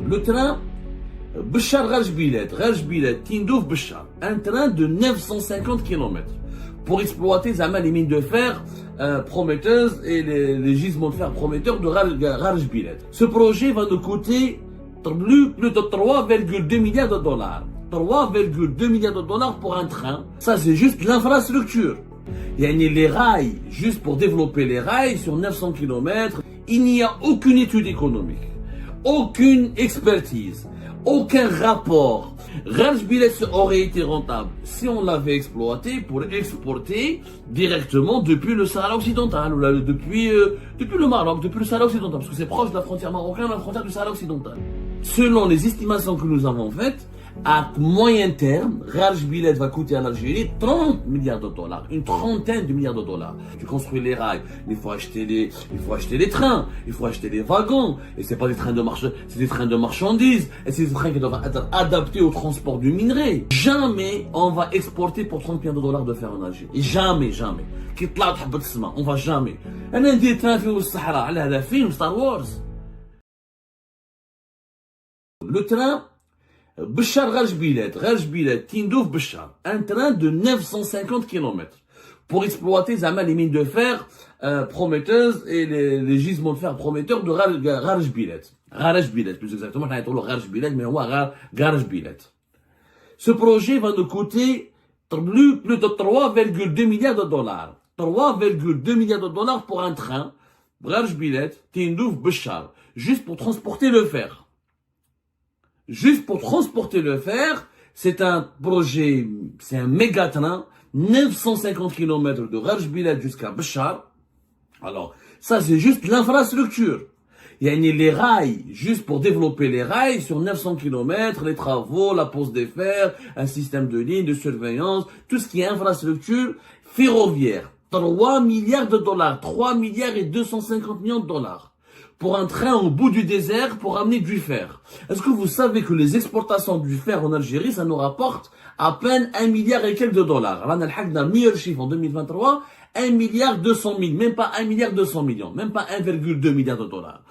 Le train Béchar Rajbilet, Tindouf Béchar, un train de 950 km pour exploiter les mines de fer prometteuses et les gisements de fer prometteurs de Rajbilet. Ce projet va nous coûter plus de 3,2 milliards de dollars. 3,2 milliards de dollars pour un train. Ça, c'est juste l'infrastructure. Il y a les rails, juste pour développer les rails sur 900 km. Il n'y a aucune étude économique, aucune expertise, aucun rapport. Rajbilet aurait été rentable si on l'avait exploité pour exporter directement depuis le Sahara occidental, ou depuis le Maroc, depuis le Sahara occidental, parce que c'est proche de la frontière marocaine, de la frontière du Sahara occidental. Selon les estimations que nous avons faites, à moyen terme, Rajbilet va coûter à l'Algérie 30 milliards de dollars, une trentaine de milliards de dollars. Tu construis les rails, il faut acheter les trains, il faut acheter les wagons, et c'est pas des trains de c'est des trains de marchandises, et c'est des trains qui doivent être adaptés au transport du minerai. Jamais on va exporter pour 30 milliards de dollars de fer en Algérie. Jamais. On va jamais. Un des trains au Sahara, là, film Star Wars. Le train Béchar Rajbilet, Tindouf Béchar, un train de 950 km pour exploiter les mines de fer prometteuses et les gisements de fer prometteurs de Rajbilet. Rajbilet, plus exactement, Rajbilet, mais Rajbilet. Ce projet va nous coûter plus de 3,2 milliards de dollars. 3,2 milliards de dollars pour un train, Rajbilet, Tindouf Béchar, juste pour transporter le fer. Juste pour transporter le fer, c'est un projet, c'est un méga train, 950 km de Rajbilet jusqu'à Béchar. Alors, ça c'est juste l'infrastructure. Il y a les rails, juste pour développer les rails sur 900 km, les travaux, la pose des fers, un système de ligne, de surveillance, tout ce qui est infrastructure ferroviaire. 3 milliards de dollars, 3 milliards et 250 millions de dollars. Pour un train au bout du désert pour amener du fer. Est-ce que vous savez que les exportations du fer en Algérie, ça nous rapporte à peine 1 milliard et quelques de dollars. Là, on a le meilleur chiffre en 2023, 1 milliard 200 000, même pas 1 milliard 200 millions, même pas 1,2 milliard de dollars.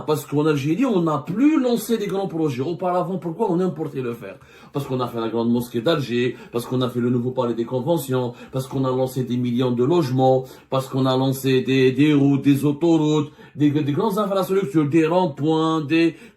Parce qu'en Algérie, on n'a plus lancé des grands projets. Auparavant, pourquoi on importait le fer? Parce qu'on a fait la grande mosquée d'Alger, parce qu'on a fait le nouveau palais des conventions, parce qu'on a lancé des millions de logements, parce qu'on a lancé des routes, des autoroutes, des grandes infrastructures, des ronds-points,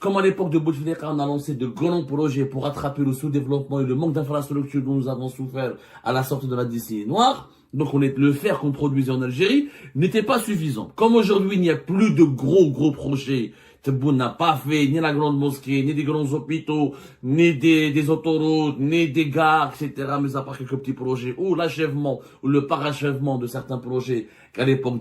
comme à l'époque de Bouteflika, on a lancé de grands projets pour attraper le sous-développement et le manque d'infrastructures dont nous avons souffert à la sortie de la décennie noire. Donc le fer qu'on produisait en Algérie n'était pas suffisant. Comme aujourd'hui, il n'y a plus de gros projets. Tebboune n'a pas fait ni la grande mosquée, ni des grands hôpitaux, ni des autoroutes, ni des gares, etc. Mais à part quelques petits projets, ou l'achèvement, ou le parachèvement de certains projets qu'à l'époque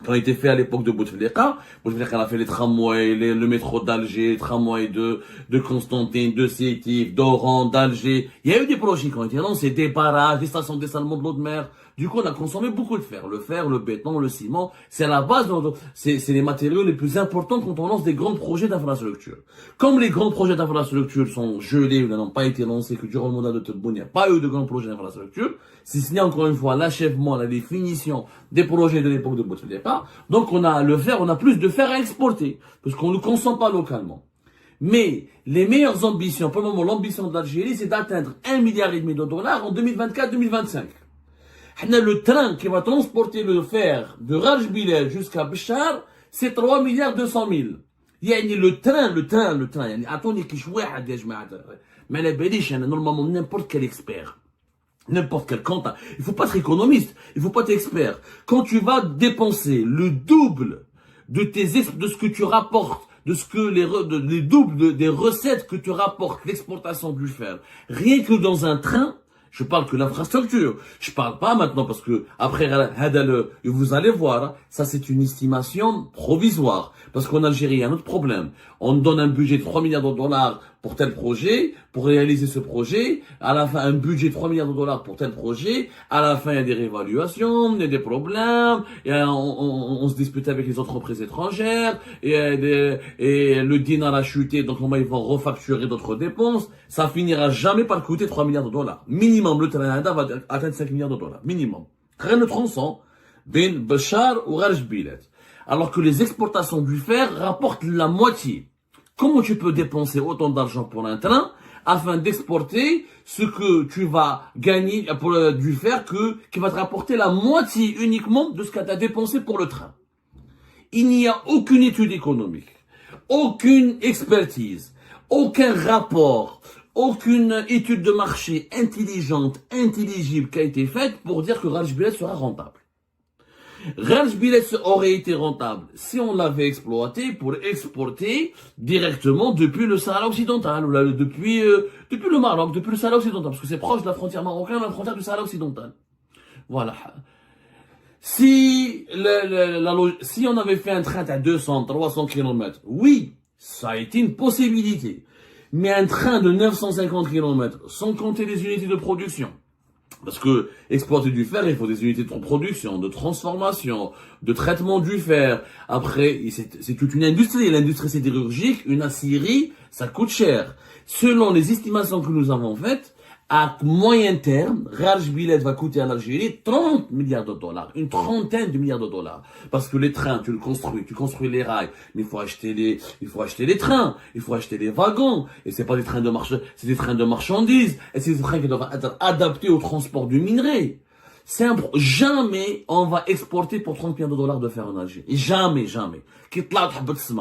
quand il était fait à l'époque de Bouteflika. Bouteflika a fait les tramways, le métro d'Alger, les tramways de Constantine, de Sétif, d'Oran, d'Alger. Il y a eu des projets qui ont été lancés, des barrages, des stations de dessalement de l'eau de mer. Du coup, on a consommé beaucoup de fer. Le fer, le béton, le ciment, c'est la base, c'est les matériaux les plus importants quand on lance des grands projets d'infrastructure. Comme les grands projets d'infrastructure sont gelés ou n'ont pas été lancés, que durant le mandat de Tebboune, il n'y a pas eu de grands projets d'infrastructure, si ce n'est encore une fois l'achèvement, la définition des projets de l'époque de Bouteflika. Donc on a plus de fer à exporter, parce qu'on ne consomme pas localement. Mais les meilleures ambitions, pour le moment, l'ambition de l'Algérie, c'est d'atteindre 1,5 milliard de dollars en 2024-2025. Le train qui va transporter le fer de Rajbilet jusqu'à Béchar, c'est 3 milliards 200 000. Le train, attendez qu'il soit mais la béliche, normalement, n'importe quel expert. N'importe quel compte. Il faut pas être économiste. Il faut pas être expert. Quand tu vas dépenser le double de ce que tu rapportes, les doubles des recettes que tu rapportes l'exportation du fer, rien que dans un train, je parle que l'infrastructure. Je parle pas maintenant parce que après vous allez voir, ça c'est une estimation provisoire. Parce qu'en Algérie, il y a un autre problème. On donne un budget de 3 milliards de dollars pour tel projet, pour réaliser ce projet. À la fin, un budget de 3 milliards de dollars pour tel projet. À la fin, il y a des réévaluations, il y a des problèmes. Et on se dispute avec les entreprises étrangères. Et le dinar a chuté, donc ils vont refacturer d'autres dépenses. Ça finira jamais par coûter 3 milliards de dollars. Minimum, le train va atteindre 5 milliards de dollars. Minimum. Rien ne transcend Ben Béchar ou Rajbilet. Alors que les exportations du fer rapportent la moitié. Comment tu peux dépenser autant d'argent pour un train afin d'exporter ce que tu vas gagner pour du fer qui va te rapporter la moitié uniquement de ce que tu as dépensé pour le train. Il n'y a aucune étude économique, aucune expertise, aucun rapport, aucune étude de marché intelligente, intelligible qui a été faite pour dire que Rajbilet sera rentable. Rajbilet aurait été rentable si on l'avait exploité pour exporter directement depuis le Sahara occidental, ou depuis le Maroc, depuis le Sahara occidental, parce que c'est proche de la frontière marocaine, de la frontière du Sahara occidental. Voilà. Si on avait fait un train à 200, 300 km, oui, ça a été une possibilité. Mais un train de 950 km, sans compter les unités de production. Parce que exploiter du fer, il faut des unités de production, de transformation, de traitement du fer. Après, c'est toute une industrie. L'industrie sidérurgique, une aciérie, ça coûte cher. Selon les estimations que nous avons faites, à moyen terme, Rajbilet va coûter à l'Algérie 30 milliards de dollars, une trentaine de milliards de dollars. Parce que les trains, tu construis les rails, mais il faut acheter les trains, il faut acheter les wagons, et c'est pas des trains de c'est des trains de marchandises, et c'est des trains qui doivent être adaptés au transport du minerai. Jamais on va exporter pour 30 milliards de dollars de fer en Algérie. Jamais, jamais.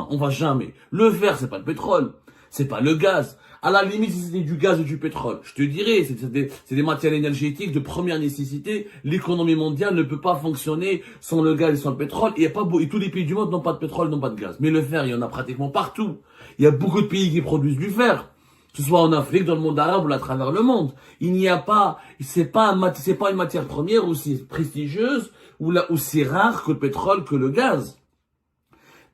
On va jamais. Le fer, c'est pas le pétrole. C'est pas le gaz. À la limite, si c'était du gaz ou du pétrole, je te dirais, c'est des matières énergétiques de première nécessité. L'économie mondiale ne peut pas fonctionner sans le gaz et sans le pétrole. Et tous les pays du monde n'ont pas de pétrole, n'ont pas de gaz. Mais le fer, il y en a pratiquement partout. Il y a beaucoup de pays qui produisent du fer. Que ce soit en Afrique, dans le monde arabe ou à travers le monde. Il n'y a pas, c'est pas une matière première aussi prestigieuse ou aussi rare que le pétrole, que le gaz.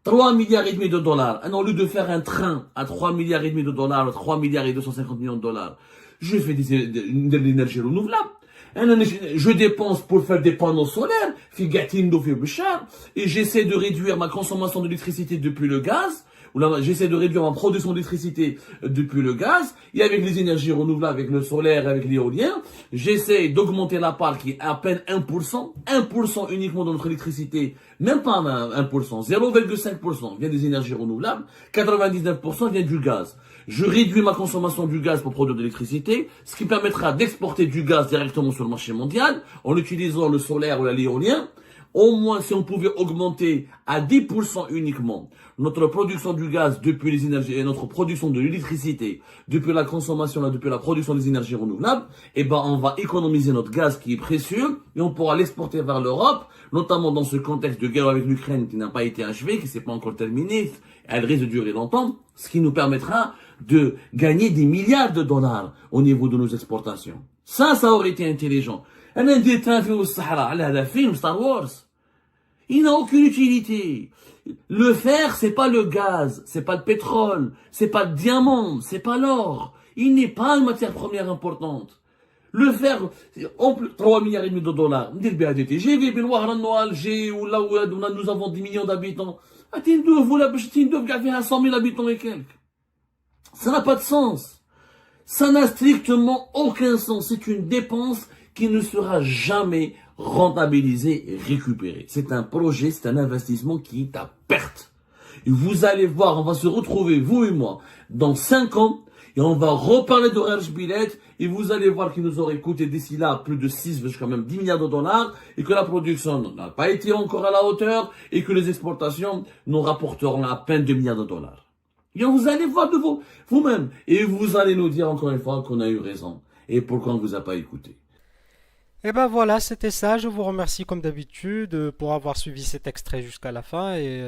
3 milliards et demi de dollars. Au lieu de faire un train à 3 milliards et demi de dollars, 3 milliards et 250 millions de dollars, je fais de l'énergie renouvelable. Je dépense pour faire des panneaux solaires, et j'essaie de réduire ma consommation d'électricité depuis le gaz, j'essaie de réduire ma production d'électricité depuis le gaz, et avec les énergies renouvelables, avec le solaire, avec l'éolien, j'essaie d'augmenter la part qui est à peine 1% uniquement de notre électricité, même pas 1%, 0,5% vient des énergies renouvelables, 99% vient du gaz. Je réduis ma consommation du gaz pour produire de l'électricité, ce qui permettra d'exporter du gaz directement sur le marché mondial, en utilisant le solaire ou l'éolien. Au moins, si on pouvait augmenter à 10% uniquement notre production du gaz depuis les énergies et notre production de l'électricité depuis la consommation, depuis la production des énergies renouvelables, on va économiser notre gaz qui est précieux et on pourra l'exporter vers l'Europe, notamment dans ce contexte de guerre avec l'Ukraine qui n'a pas été achevée, qui s'est pas encore terminée, elle risque de durer longtemps, ce qui nous permettra de gagner des milliards de dollars au niveau de nos exportations. Ça aurait été intelligent. Un des trains au Sahara, la film Star Wars. Il n'a aucune utilité. Le fer, c'est pas le gaz, c'est pas le pétrole, c'est pas le diamant, c'est pas l'or. Il n'est pas une matière première importante. Le fer, 3 milliards et demi de dollars. Nous avons 10 millions d'habitants. 100 000 habitants et quelques. Ça n'a pas de sens. Ça n'a strictement aucun sens. C'est une dépense qui ne sera jamais rentabilisée et récupérée. C'est un projet, c'est un investissement qui est à perte. Et vous allez voir, on va se retrouver, vous et moi, dans 5 ans, et on va reparler de Rajbilet, et vous allez voir qu'il nous aurait coûté d'ici là plus de 6, jusqu'à même 10 milliards de dollars, et que la production n'a pas été encore à la hauteur, et que les exportations nous rapporteront à peine 2 milliards de dollars. Et vous allez voir de vous-même, et vous allez nous dire encore une fois qu'on a eu raison, et pourquoi on ne vous a pas écouté. Et ben voilà, c'était ça. Je vous remercie comme d'habitude pour avoir suivi cet extrait jusqu'à la fin. Et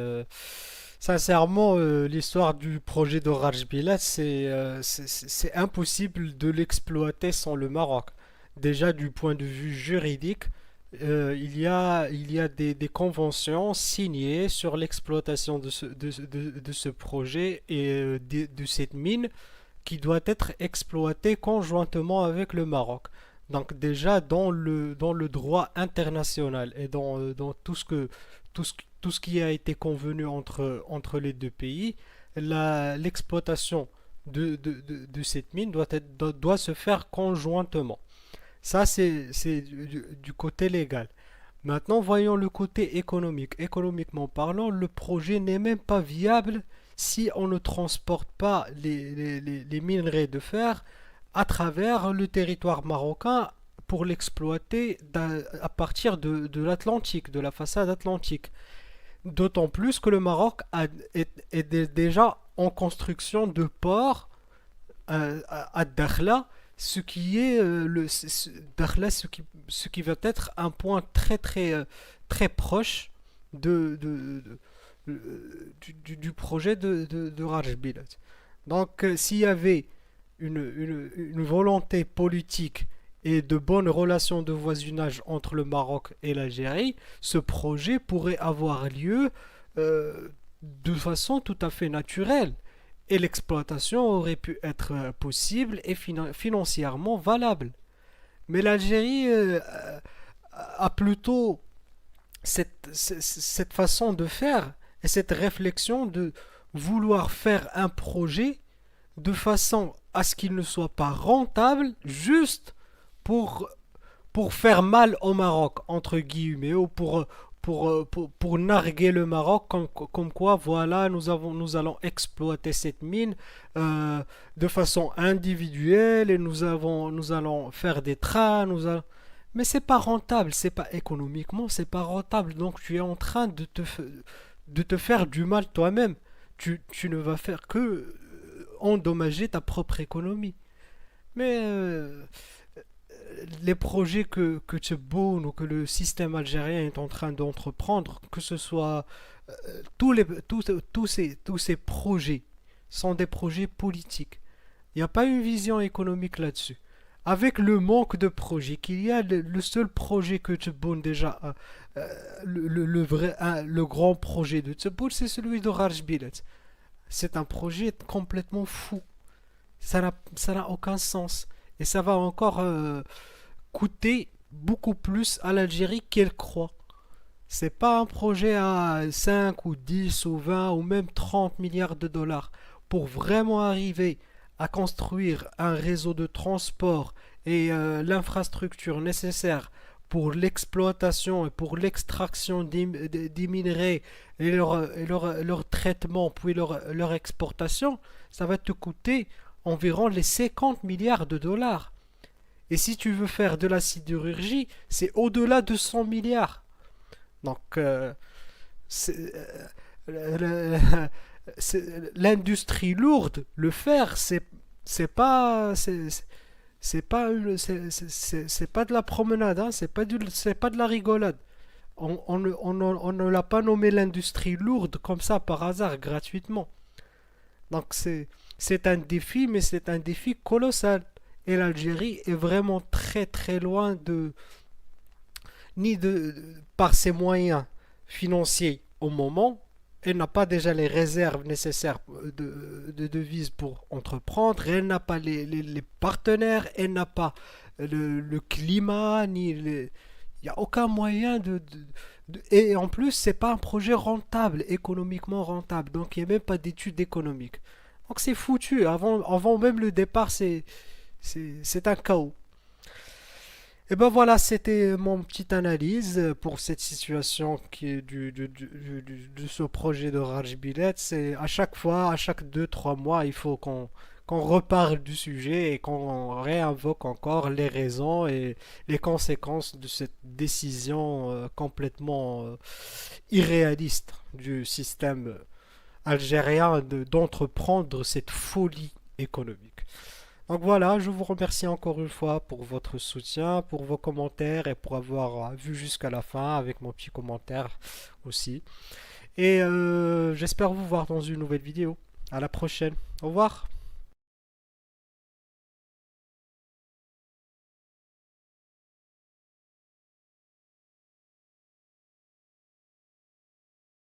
sincèrement, l'histoire du projet de Rajbilat, c'est impossible de l'exploiter sans le Maroc. Déjà du point de vue juridique, il y a des conventions signées sur l'exploitation de ce projet et de cette mine qui doit être exploitée conjointement avec le Maroc. Donc déjà dans le droit international et dans tout ce qui a été convenu entre les deux pays, l'exploitation de cette mine doit se faire conjointement. Ça c'est du côté légal. Maintenant voyons le côté économique. Économiquement parlant, le projet n'est même pas viable si on ne transporte pas les minerais de fer à travers le territoire marocain pour l'exploiter à partir de l'Atlantique, de la façade atlantique. D'autant plus que le Maroc est déjà en construction de ports à Dakhla, ce qui est Dakhla, ce qui va être un point très proche du projet de Rajbilat. Donc, s'il y avait une volonté politique et de bonnes relations de voisinage entre le Maroc et l'Algérie, ce projet pourrait avoir lieu de façon tout à fait naturelle. Et l'exploitation aurait pu être possible et financièrement valable. Mais l'Algérie a plutôt cette façon de faire et cette réflexion de vouloir faire un projet de façon à ce qu'il ne soit pas rentable juste pour, pour faire mal au Maroc, entre guillemets, ou pour narguer le Maroc comme quoi, voilà, nous allons exploiter cette mine de façon individuelle et nous allons faire des trains, mais c'est pas rentable, c'est pas économiquement, c'est pas rentable. Donc tu es en train de te faire du mal toi-même. Tu ne vas faire que endommager ta propre économie. Mais les projets que Tebboune ou que le système algérien est en train d'entreprendre, que ce soit tous ces projets, sont des projets politiques. Il n'y a pas une vision économique là-dessus. Avec le manque de projets qu'il y a, le seul projet que Tebboune déjà a, le grand projet de Tebboune, c'est celui de Rajbilat. C'est un projet complètement fou. Ça n'a aucun sens. Et ça va encore coûter beaucoup plus à l'Algérie qu'elle croit. C'est pas un projet à 5 ou 10 ou 20 ou même 30 milliards de dollars. Pour vraiment arriver à construire un réseau de transport et l'infrastructure nécessaire pour l'exploitation et pour l'extraction des minerais et leur traitement puis leur exportation, ça va te coûter environ les 50 milliards de dollars. Et si tu veux faire de la sidérurgie, c'est au-delà de 100 milliards. Donc, l'industrie lourde, le fer, c'est pas de la promenade, hein, c'est pas de la rigolade. On ne l'a pas nommé l'industrie lourde comme ça par hasard gratuitement. Donc c'est un défi, mais c'est un défi colossal. Et l'Algérie est vraiment très loin par ses moyens financiers au moment. Elle n'a pas déjà les réserves nécessaires de devises pour entreprendre. Elle n'a pas les partenaires. Elle n'a pas le climat. Il n'y a aucun moyen et en plus, c'est pas un projet rentable, économiquement rentable. Donc, il n'y a même pas d'études économiques. Donc, c'est foutu. Avant même le départ, c'est un chaos. Et ben voilà, c'était mon petite analyse pour cette situation qui est de ce projet de Rajbilet. C'est à chaque fois, à chaque 2-3 mois, il faut qu'on reparle du sujet et qu'on réinvoque encore les raisons et les conséquences de cette décision complètement irréaliste du système algérien d'entreprendre cette folie économique. Donc voilà, je vous remercie encore une fois pour votre soutien, pour vos commentaires et pour avoir vu jusqu'à la fin avec mon petit commentaire aussi. Et j'espère vous voir dans une nouvelle vidéo. À la prochaine. Au revoir.